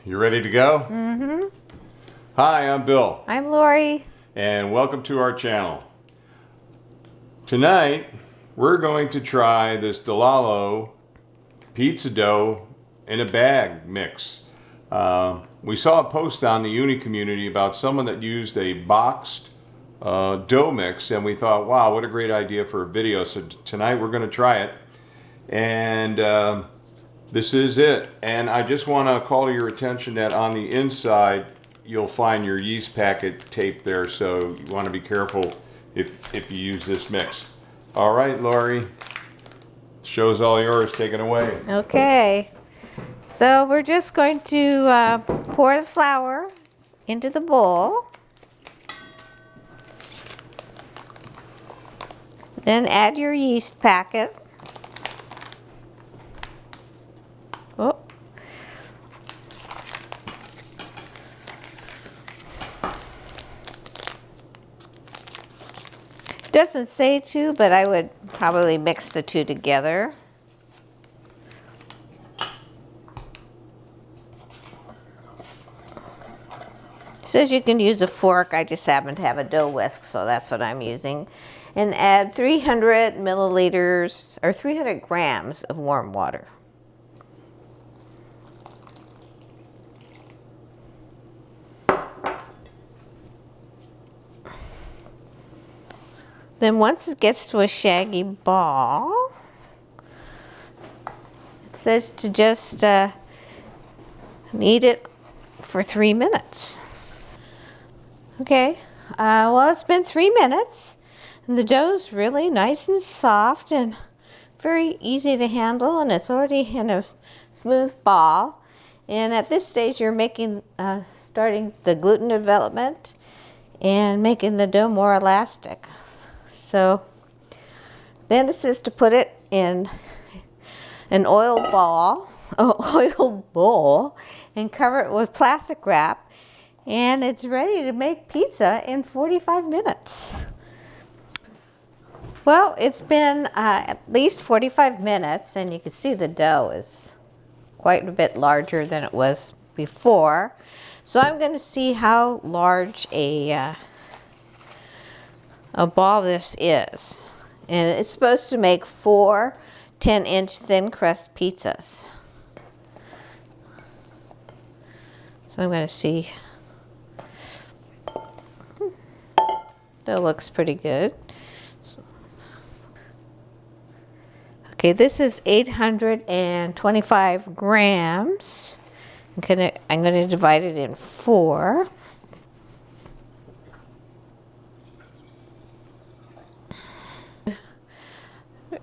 You ready to go? Mm-hmm. Hi, I'm Bill. I'm Lori. And welcome to our channel. Tonight, we're going to try this DeLallo Pizza Dough in a Bag mix. We saw a post on the Uni community about someone that used a boxed dough mix, and we thought, wow, what a great idea for a video. So tonight we're going to try it. And this is it. And I just want to call to your attention that on the inside you'll find your yeast packet taped there, so you want to be careful if you use this mix. All right, Lori, show's all yours. Take it away. Okay, so we're just going to pour the flour into the bowl, then add your yeast packet. Oh. Doesn't say to, but I would probably mix the two together. It says you can use a fork. I just happen to have a dough whisk, so that's what I'm using. And add 300 milliliters or 300 grams of warm water. Then once it gets to a shaggy ball, it says to just knead it for 3 minutes. Okay, well, it's been 3 minutes, and the dough's really nice and soft and very easy to handle, and it's already in a smooth ball. And at this stage, you're making, starting the gluten development and making the dough more elastic. So then it says to put it in an oiled bowl and cover it with plastic wrap, and it's ready to make pizza in 45 minutes. Well, it's been at least 45 minutes, and you can see the dough is quite a bit larger than it was before. So I'm going to see how large a ball this is. And it's supposed to make 4 10-inch thin crust pizzas. So I'm going to see. That looks pretty good. Okay, this is 825 grams. I'm going to divide it in 4.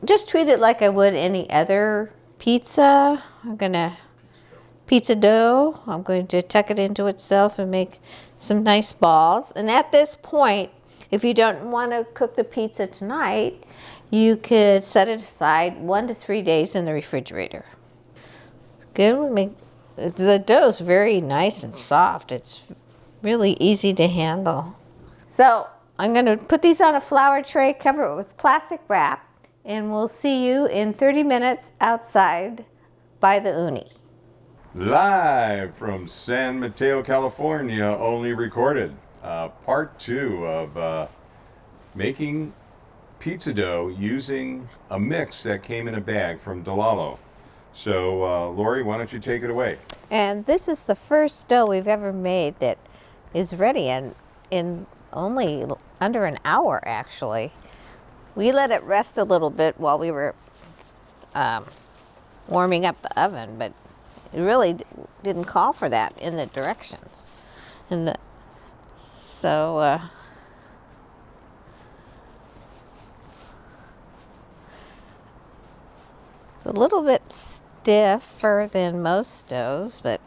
Just treat it like I would any other pizza. Pizza dough. I'm going to tuck it into itself and make some nice balls. And at this point, if you don't want to cook the pizza tonight, you could set it aside 1 to 3 days in the refrigerator. Good. The dough's very nice and soft. It's really easy to handle. So I'm going to put these on a flour tray, cover it with plastic wrap, and we'll see you in 30 minutes outside by the Uni. Live from San Mateo, California, only recorded. Part 2 of making pizza dough using a mix that came in a bag from DeLallo. So, Lori, why don't you take it away? And this is the first dough we've ever made that is ready in only under an hour, actually. We let it rest a little bit while we were warming up the oven, but it really didn't call for that in the directions. So it's a little bit stiffer than most doughs, but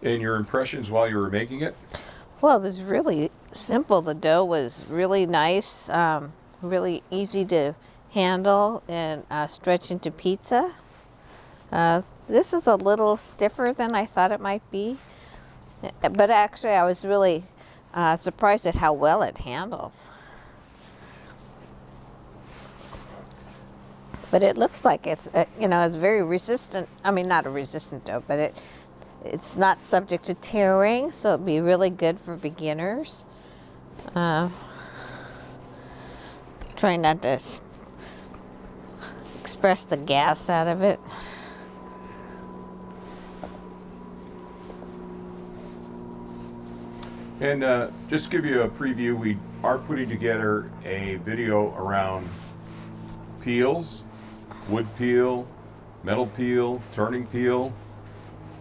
And your impressions while you were making it? well, it was really simple. The dough was really nice, really easy to handle and stretch into pizza. This is a little stiffer than I thought it might be, but actually I was really surprised at how well it handled. But it looks like it's, you know, it's very resistant. I mean, not a resistant dough, but it's not subject to tearing, so it'd be really good for beginners. Trying not to express the gas out of it. And just to give you a preview, we are putting together a video around peels, wood peel, metal peel, turning peel.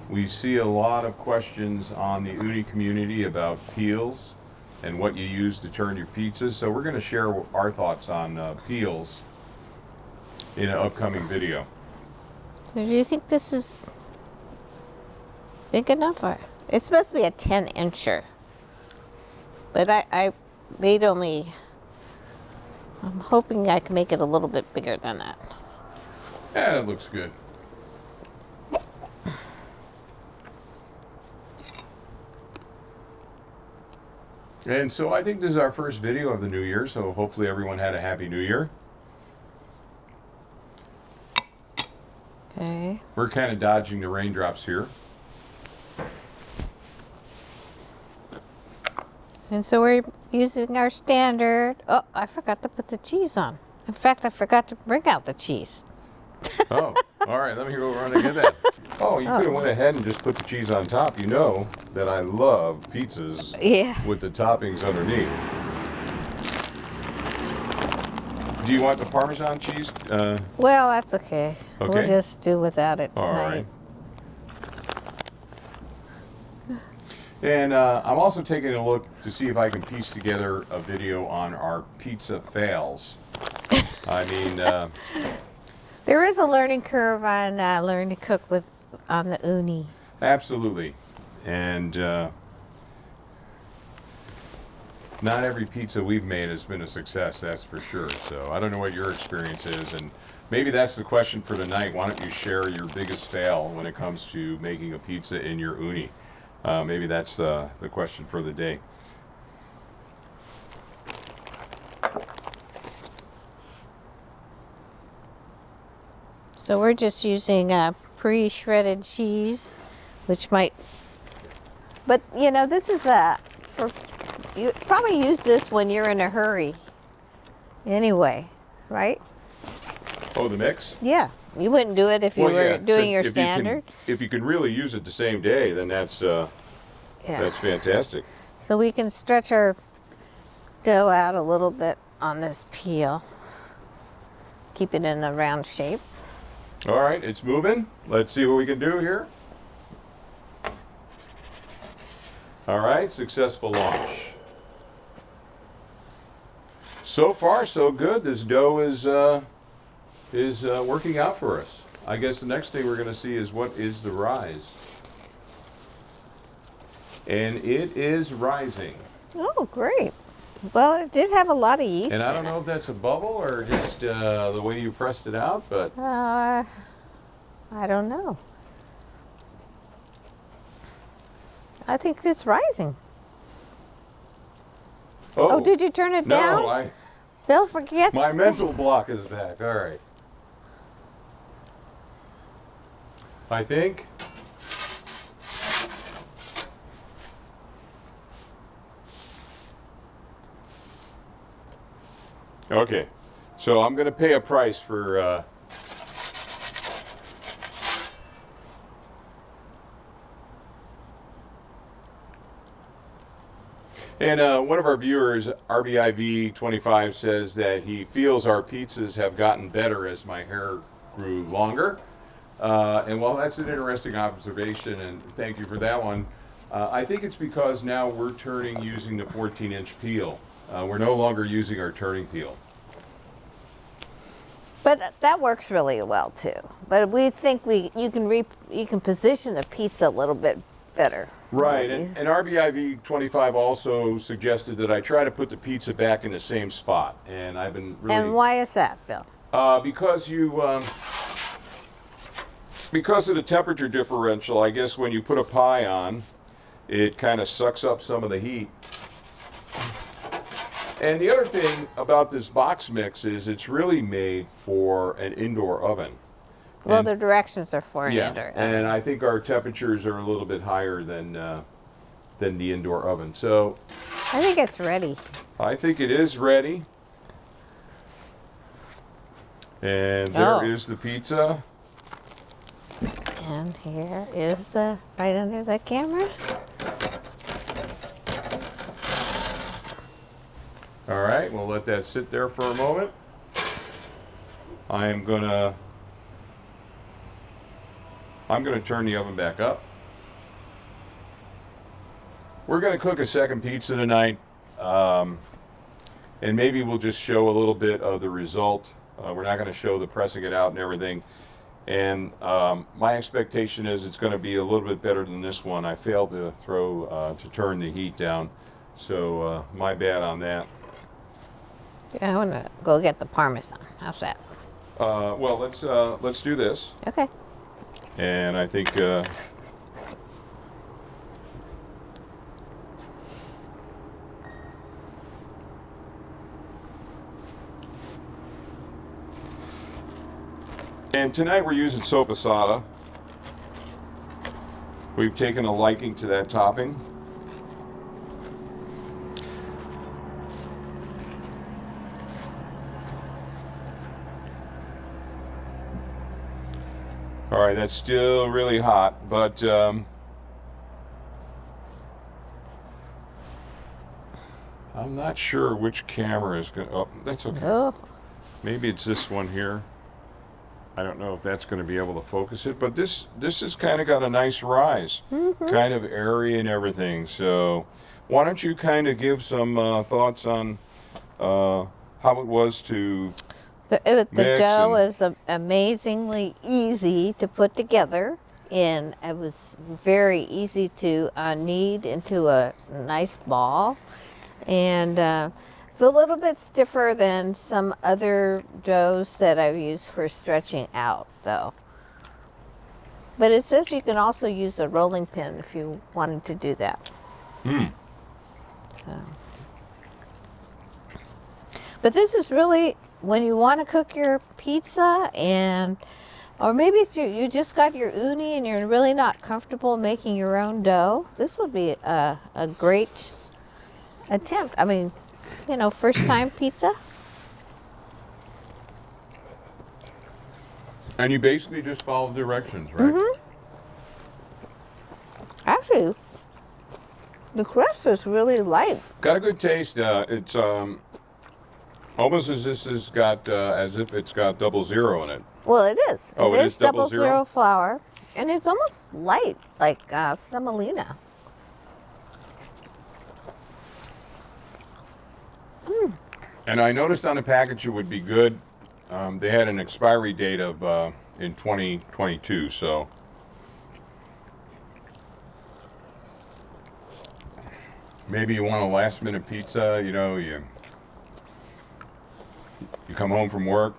We see a lot of questions on the Ooni community about peels and what you use to turn your pizzas. So we're going to share our thoughts on peels in an upcoming video. Do you think this is big enough? Or it's supposed to be a 10-incher. But I made only, I'm hoping I can make it a little bit bigger than that. Yeah, that looks good. And so I think this is our first video of the new year, so hopefully everyone had a happy new year. Okay. We're kind of dodging the raindrops here. And so we're using our standard. Oh, I forgot to put the cheese on. In fact, I forgot to bring out the cheese. Oh, all right, let me go run and get that. Oh, you could have went ahead and just put the cheese on top. You know that I love pizzas with the toppings underneath. Do you want the Parmesan cheese? Well, that's okay. Okay. We'll just do without it tonight. All right. And I'm also taking a look to see if I can piece together a video on our pizza fails. I mean, there is a learning curve on learning to cook on the Ooni. absolutely. And not every pizza we've made has been a success, that's for sure. So I don't know what your experience is, and maybe that's the question for tonight. Why don't you share your biggest fail when it comes to making a pizza in your Ooni? Maybe that's the question for the day. So we're just using pre-shredded cheese, which might, but you know, this is you probably use this when you're in a hurry anyway, right? Oh, the mix? Yeah, you wouldn't do it if you were doing your if standard. If you can really use it the same day, then that's fantastic. So we can stretch our dough out a little bit on this peel. Keep it in the round shape. All right, it's moving. Let's see what we can do here. All right, successful launch. So far, so good. This dough is working out for us. I guess the next thing we're going to see is what is the rise. And it is rising. Oh, great. Well, it did have a lot of yeast And I don't know if that's a bubble or just the way you pressed it out, but... I don't know. I think it's rising. Oh, did you turn it down? No, Bill forgets. my mental block is back. All right. I think. Okay, so I'm going to pay a price for and one of our viewers, RBIV25, says that he feels our pizzas have gotten better as my hair grew longer. And while that's an interesting observation, and thank you for that one, I think it's because now we're turning using the 14-inch peel. We're no longer using our turning peel. But that works really well too. But we think you can position the pizza a little bit better. Right, and RBIV25 also suggested that I try to put the pizza back in the same spot, and I've been really... And why is that, Bill? Because of the temperature differential, I guess when you put a pie on, it kind of sucks up some of the heat. And the other thing about this box mix is it's really made for an indoor oven. Well, And- the directions are for an yeah, indoor oven. and I think our temperatures are a little bit higher than the indoor oven. So I think it's ready. I think it is ready. And there is the pizza. And here is the, right under the camera. All right, we'll let that sit there for a moment. I'm gonna turn the oven back up. We're gonna cook a second pizza tonight, and maybe we'll just show a little bit of the result. We're not gonna show the pressing it out and everything. And my expectation is it's gonna be a little bit better than this one. I failed to turn the heat down, so my bad on that. Yeah, I want to go get the Parmesan. How's that? Well, let's do this. Okay. And I think and tonight we're using sopasata. We've taken a liking to that topping. All right, that's still really hot, but I'm not sure which camera is going to... Oh, that's okay. Oh, Maybe it's this one here. I don't know if that's going to be able to focus it, but this has kind of got a nice rise. Kind of airy and everything. So why don't you kind of give some thoughts on how it was to... the Mix dough and- is amazingly easy to put together, and it was very easy to knead into a nice ball. And it's a little bit stiffer than some other doughs that I've used for stretching out, though. But it says you can also use a rolling pin if you wanted to do that. So. But this is really when you want to cook your pizza, and or maybe it's you just got your uni and you're really not comfortable making your own dough. This would be a great attempt. I mean, you know, first time pizza. And you basically just follow directions, right? Actually, the crust is really light. Got a good taste. It's almost as this has got as if it's got 00 in it. Well, it is. Oh, it is double 00? zero flour, and it's almost light, like semolina. And I noticed on the package it would be good. They had an expiry date of in 2022, so maybe you want a last minute pizza. You know, you come home from work,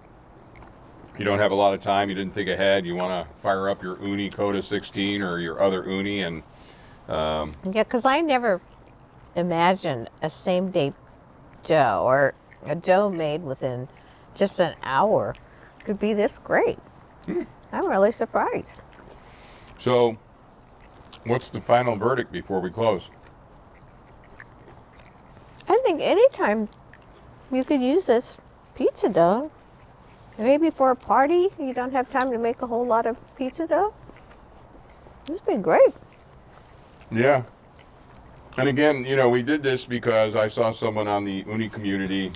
you don't have a lot of time, you didn't think ahead, you want to fire up your Ooni Koda 16 or your other Ooni, and Yeah, because I never imagined a same day dough or a dough made within just an hour could be this great. I'm really surprised. so what's the final verdict before we close? I think anytime you could use this pizza dough. Maybe for a party, you don't have time to make a whole lot of pizza dough. This would be great. Yeah. And again, you know, we did this because I saw someone on the Uni community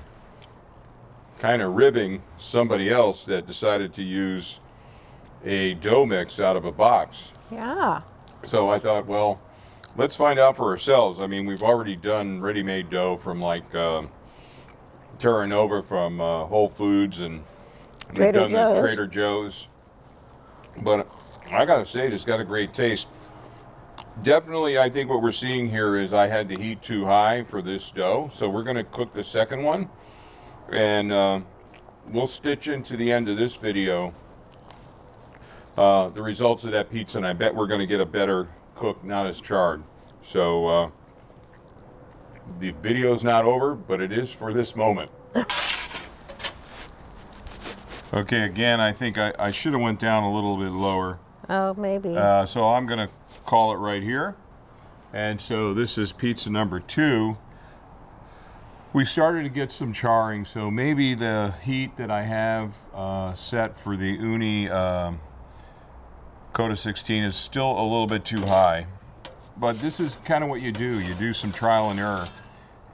kind of ribbing somebody else that decided to use a dough mix out of a box. Yeah. So I thought, well, let's find out for ourselves. I mean, we've already done ready-made dough from like Terra Nova from Whole Foods, and we've Trader done the Joe's. Trader Joe's. But I gotta say, it's got a great taste. Definitely, I think what we're seeing here is I had the heat too high for this dough. So we're gonna cook the second one, and we'll stitch into the end of this video the results of that pizza, and I bet we're gonna get a better cook, not as charred. So the video's not over, but it is for this moment. Okay, again, I think I should have went down a little bit lower. Oh, maybe. So I'm going to call it right here. And so this is pizza number 2. We started to get some charring, so maybe the heat that I have set for the Ooni Koda 16 is still a little bit too high. But this is kind of what you do. You do some trial and error,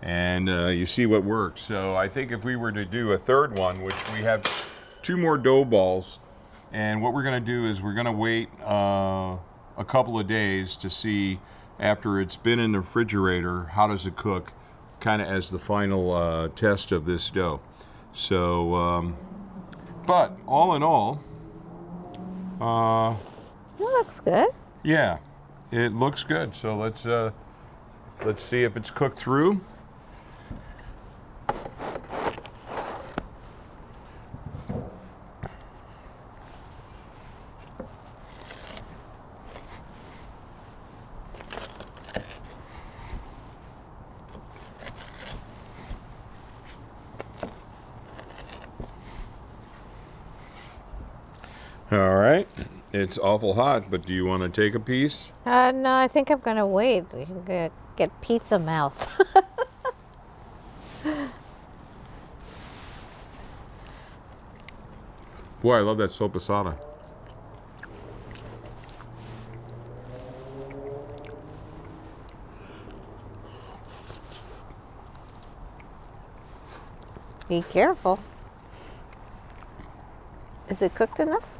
and you see what works. So I think if we were to do a third one, which we have 2 more dough balls, and what we're going to do is we're going to wait a couple of days to see, after it's been in the refrigerator, how does it cook, kind of as the final test of this dough. So, but all in all, It looks good. yeah, it looks good. So let's see if it's cooked through. All right, it's awful hot, but do you want to take a piece? No, I think I'm gonna wait. I'm gonna get pizza mouth. Boy, I love that sopasada. Be careful. Is it cooked enough?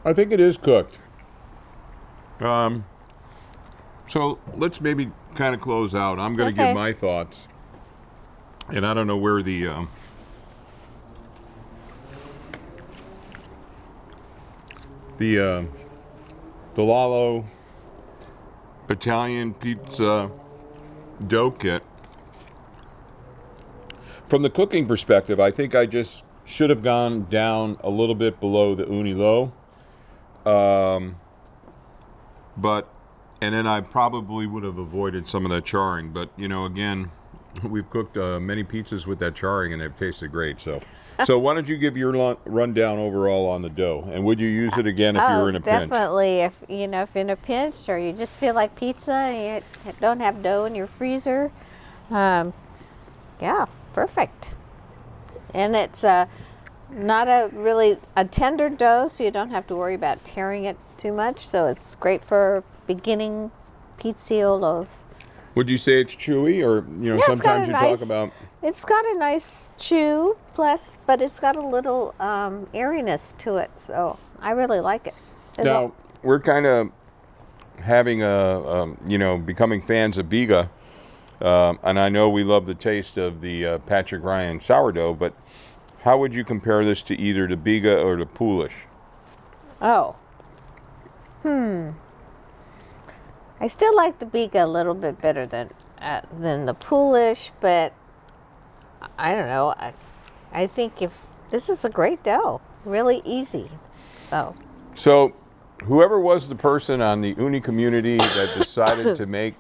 I think it is cooked. So let's maybe kind of close out. I'm going to Okay. give my thoughts, and I don't know where the DeLallo Italian Pizza Dough Kit. From the cooking perspective, I think I just should have gone down a little bit below the Ooni low. And then I probably would have avoided some of that charring. But, you know, again, we've cooked many pizzas with that charring, and they've tasted great. So why don't you give your rundown overall on the dough? And would you use it again if you were in a pinch? Definitely. If if in a pinch, or you just feel like pizza and you don't have dough in your freezer, yeah, perfect. And it's not a tender dough, so you don't have to worry about tearing it too much. So it's great for beginning pizziolos. Would you say it's chewy, or Yeah, it's got sometimes a you nice- talk about? It's got a nice chew, but it's got a little airiness to it. So I really like it. Now we're kind of having becoming fans of Biga, and I know we love the taste of the Patrick Ryan sourdough. But how would you compare this to either the Biga or the Polish? I still like the Biga a little bit better than the Polish, but I don't know. I think if this is a great dough, really easy. So, whoever was the person on the Ooni community that decided to make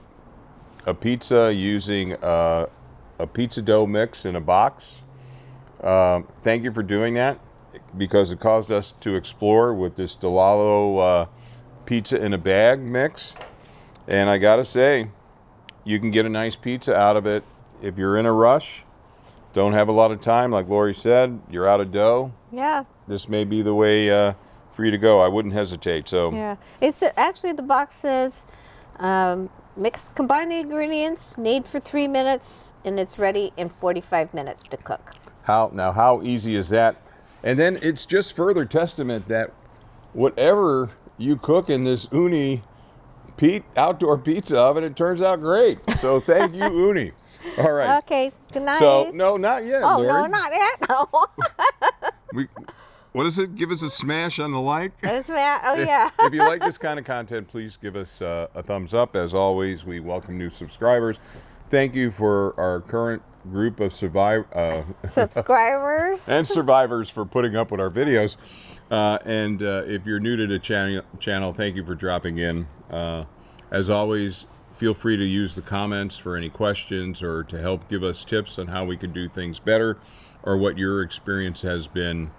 a pizza using a pizza dough mix in a box, thank you for doing that, because it caused us to explore with this DeLallo pizza in a bag mix. And I gotta say, you can get a nice pizza out of it if you're in a rush, don't have a lot of time, like Lori said, you're out of dough. Yeah. This may be the way for you to go. I wouldn't hesitate. So Yeah. It's actually, the box says combine the ingredients, knead for 3 minutes, and it's ready in 45 minutes to cook. how easy is that? And then it's just further testament that whatever you cook in this Ooni outdoor pizza oven, it turns out great. So thank you, Ooni. All right. Okay. Good night. So no, not yet. Oh, Lori. no, not yet. No. What is it? Give us a smash on the like. It's Matt. Oh, yeah. If you like this kind of content, please give us a thumbs up. As always, we welcome new subscribers. Thank you for our current group of Subscribers. and survivors for putting up with our videos. If you're new to the channel, thank you for dropping in. As always, Feel free to use the comments for any questions or to help give us tips on how we could do things better, or what your experience has been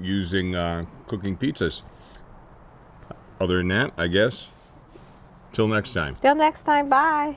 using cooking pizzas. Other than that, I guess, till next time. Till next time, bye.